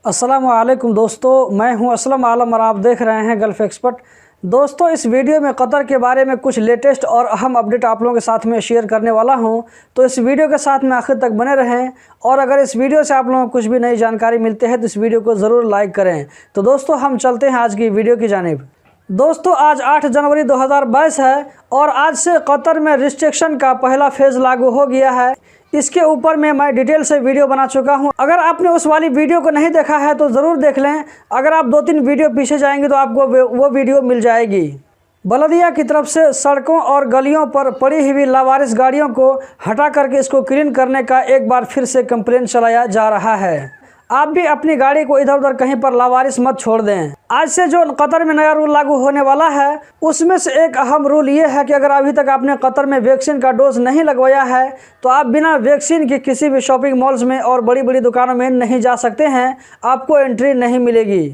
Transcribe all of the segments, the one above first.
अस्सलाम वालेकुम दोस्तों, मैं हूं असलम आलम और आप देख रहे हैं गल्फ़ एक्सपर्ट। दोस्तों, इस वीडियो में कतर के बारे में कुछ लेटेस्ट और अहम अपडेट आप लोगों के साथ में शेयर करने वाला हूं, तो इस वीडियो के साथ में आखिर तक बने रहें। और अगर इस वीडियो से आप लोगों को कुछ भी नई जानकारी मिलती है तो इस वीडियो को ज़रूर लाइक करें। तो दोस्तों, हम चलते हैं आज की वीडियो की जानिब। दोस्तों, आज 8 जनवरी 2022 है और आज से कतर में रिस्ट्रिक्शन का पहला फेज़ लागू हो गया है। इसके ऊपर में मैं डिटेल से वीडियो बना चुका हूं। अगर आपने उस वाली वीडियो को नहीं देखा है तो ज़रूर देख लें। अगर आप 2-3 वीडियो पीछे जाएंगे तो आपको वो वीडियो मिल जाएगी। बलदिया की तरफ से सड़कों और गलियों पर पड़ी हुई लावारिस गाड़ियों को हटा करके इसको क्लीन करने का एक बार फिर से कंप्लेन चलाया जा रहा है। आप भी अपनी गाड़ी को इधर उधर कहीं पर लावारिस मत छोड़ दें। आज से जो कतर में नया रूल लागू होने वाला है उसमें से एक अहम रूल ये है कि अगर अभी तक आपने कतर में वैक्सीन का डोज नहीं लगवाया है तो आप बिना वैक्सीन के किसी भी शॉपिंग मॉल्स में और बड़ी बड़ी दुकानों में नहीं जा सकते हैं। आपको एंट्री नहीं मिलेगी।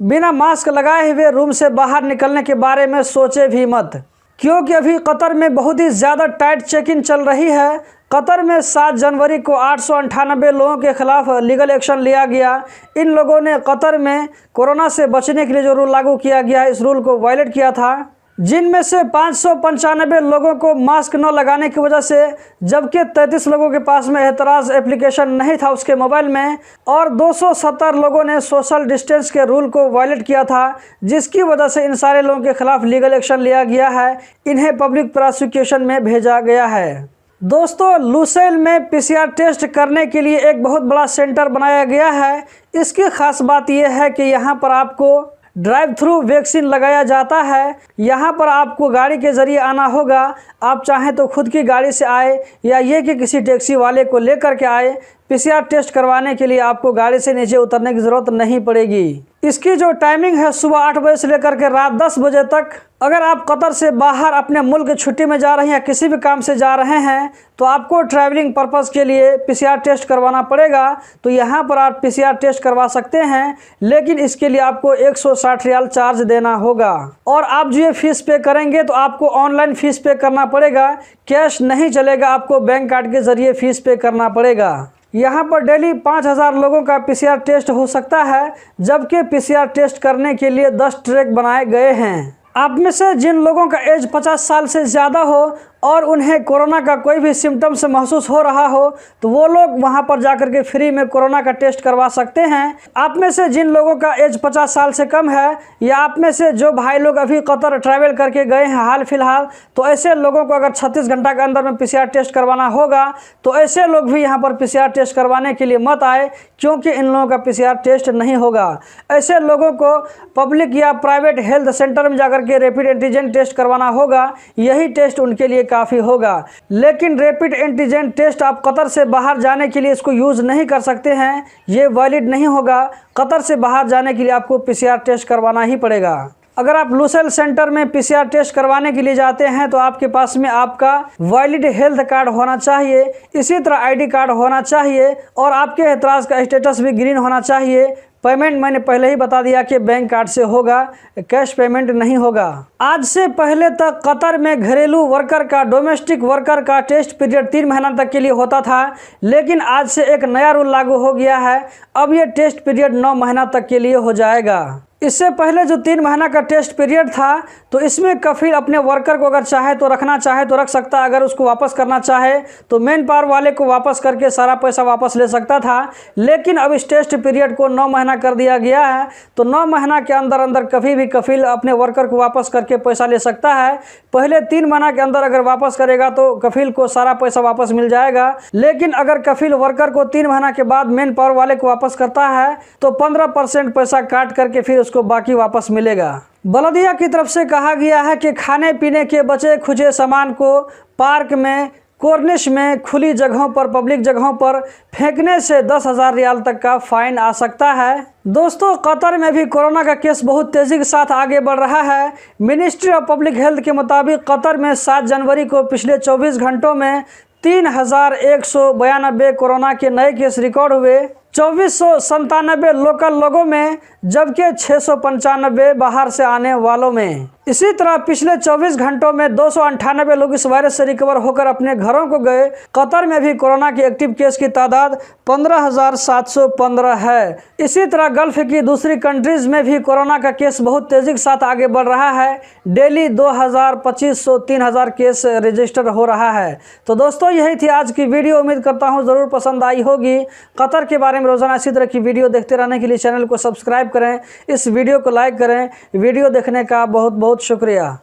बिना मास्क लगाए हुए रूम से बाहर निकलने के बारे में सोचे भी मत, क्योंकि अभी कतर में बहुत ही ज़्यादा टाइट चेकिंग चल रही है। कतर में 7 जनवरी को 898 लोगों के खिलाफ लीगल एक्शन लिया गया। इन लोगों ने कतर में कोरोना से बचने के लिए जो रूल लागू किया गया है इस रूल को वायलेट किया था, जिनमें से 595 लोगों को मास्क न लगाने की वजह से, जबकि 33 लोगों के पास में एतराज़ एप्लीकेशन नहीं था उसके मोबाइल में, और 270 लोगों ने सोशल डिस्टेंस के रूल को वायलेट किया था, जिसकी वजह से इन सारे लोगों के खिलाफ लीगल एक्शन लिया गया है। इन्हें पब्लिक प्रोसिक्यूशन में भेजा गया है। दोस्तों, लुसेल में पीसीआर टेस्ट करने के लिए एक बहुत बड़ा सेंटर बनाया गया है। इसकी खास बात यह है कि यहाँ पर आपको ड्राइव थ्रू वैक्सीन लगाया जाता है। यहाँ पर आपको गाड़ी के ज़रिए आना होगा। आप चाहें तो खुद की गाड़ी से आए या ये कि किसी टैक्सी वाले को लेकर के आए। पीसीआर टेस्ट करवाने के लिए आपको गाड़ी से नीचे उतरने की ज़रूरत नहीं पड़ेगी। इसकी जो टाइमिंग है सुबह 8 बजे से लेकर के रात 10 बजे तक। अगर आप कतर से बाहर अपने मुल्क छुट्टी में जा रहे हैं या किसी भी काम से जा रहे हैं तो आपको ट्रैवलिंग पर्पज़ के लिए पीसीआर टेस्ट करवाना पड़ेगा। तो यहाँ पर आप पीसीआर टेस्ट करवा सकते हैं, लेकिन इसके लिए आपको 160 रियाल चार्ज देना होगा। और आप जो ये फ़ीस पे करेंगे तो आपको ऑनलाइन फ़ीस पे करना पड़ेगा, कैश नहीं चलेगा। आपको बैंक कार्ड के ज़रिए फ़ीस पे करना पड़ेगा। यहाँ पर डेली 5000 लोगों का पीसीआर टेस्ट हो सकता है, जबकि पीसीआर टेस्ट करने के लिए 10 ट्रैक बनाए गए हैं। आप में से जिन लोगों का एज 50 साल से ज़्यादा हो और उन्हें कोरोना का कोई भी सिम्टम्स महसूस हो रहा हो तो वो लोग वहां पर जाकर के फ्री में कोरोना का टेस्ट करवा सकते हैं। आप में से जिन लोगों का एज 50 साल से कम है या आप में से जो भाई लोग अभी कतर ट्रैवल करके गए हैं हाल फिलहाल, तो ऐसे लोगों को अगर 36 घंटा के अंदर में पीसीआर टेस्ट करवाना होगा तो ऐसे लोग भी यहाँ पर पीसीआर टेस्ट करवाने के लिए मत आए, क्योंकि इन लोगों का पीसीआर टेस्ट नहीं होगा। ऐसे लोगों को पब्लिक या प्राइवेट हेल्थ सेंटर में जाकर के रैपिड एंटीजन टेस्ट करवाना होगा। यही टेस्ट उनके लिए काफ़ी होगा। लेकिन रैपिड एंटीजन टेस्ट आप कतर से बाहर जाने के लिए इसको यूज़ नहीं कर सकते हैं, ये वैलिड नहीं होगा। कतर से बाहर जाने के लिए आपको पीसीआर टेस्ट करवाना ही पड़ेगा। अगर आप लुसेल सेंटर में पीसीआर टेस्ट करवाने के लिए जाते हैं तो आपके पास में आपका वैलिड हेल्थ कार्ड होना चाहिए, इसी तरह आईडी कार्ड होना चाहिए और आपके एतराज़ का स्टेटस भी ग्रीन होना चाहिए। पेमेंट मैंने पहले ही बता दिया कि बैंक कार्ड से होगा, कैश पेमेंट नहीं होगा। आज से पहले तक कतर में घरेलू वर्कर का, डोमेस्टिक वर्कर का टेस्ट पीरियड 3 महीना तक के लिए होता था, लेकिन आज से एक नया रूल लागू हो गया है। अब ये टेस्ट पीरियड 9 महीना तक के लिए हो जाएगा। इससे पहले जो 3 महीना का टेस्ट पीरियड था तो इसमें कफिल अपने वर्कर को अगर चाहे तो रखना चाहे तो रख सकता, अगर उसको वापस करना चाहे तो मेन पावर वाले को वापस करके सारा पैसा वापस ले सकता था। लेकिन अब इस टेस्ट पीरियड को 9 महीना कर दिया गया है, तो 9 महीना के अंदर अंदर कभी भी कफिल अपने वर्कर को वापस करके पैसा ले सकता है। पहले 3 महीना के अंदर अगर वापस करेगा तो कफिल को सारा पैसा वापस मिल जाएगा, लेकिन अगर कफिल वर्कर को 3 महीना के बाद मेन पावर वाले को वापस करता है तो 15% पैसा काट करके फिर उसको बाकी वापस मिलेगा। बलदिया की तरफ से कहा गया है कि खाने पीने के बचे खुचे सामान को पार्क में, कॉर्निश में, खुली जगहों पर, पब्लिक जगहों पर फेंकने से 10,000 रियाल तक का फाइन आ सकता है। दोस्तों, कतर में भी कोरोना का केस बहुत तेज़ी के साथ आगे बढ़ रहा है। मिनिस्ट्री ऑफ पब्लिक हेल्थ के मुताबिक कतर में 7 जनवरी को पिछले 24 घंटों में 3192 कोरोना के नए केस रिकॉर्ड हुए। 2497 लोकल लोगों में, जबकि 695 बाहर से आने वालों में। इसी तरह पिछले 24 घंटों में 298 लोग इस वायरस से रिकवर होकर अपने घरों को गए। कतर में भी कोरोना के एक्टिव केस की तादाद 15,715 है। इसी तरह गल्फ की दूसरी कंट्रीज में भी कोरोना का केस बहुत तेजी के साथ आगे बढ़ रहा है। डेली 2,000, 2,500, 3,000 केस रजिस्टर हो रहा है। तो दोस्तों यही थी आज की वीडियो। उम्मीद करता हूँ ज़रूर पसंद आई होगी। कतर के बारे में रोजाना इसी तरह की वीडियो देखते रहने के लिए चैनल को सब्सक्राइब करें, इस वीडियो को लाइक करें। वीडियो देखने का बहुत बहुत शुक्रिया।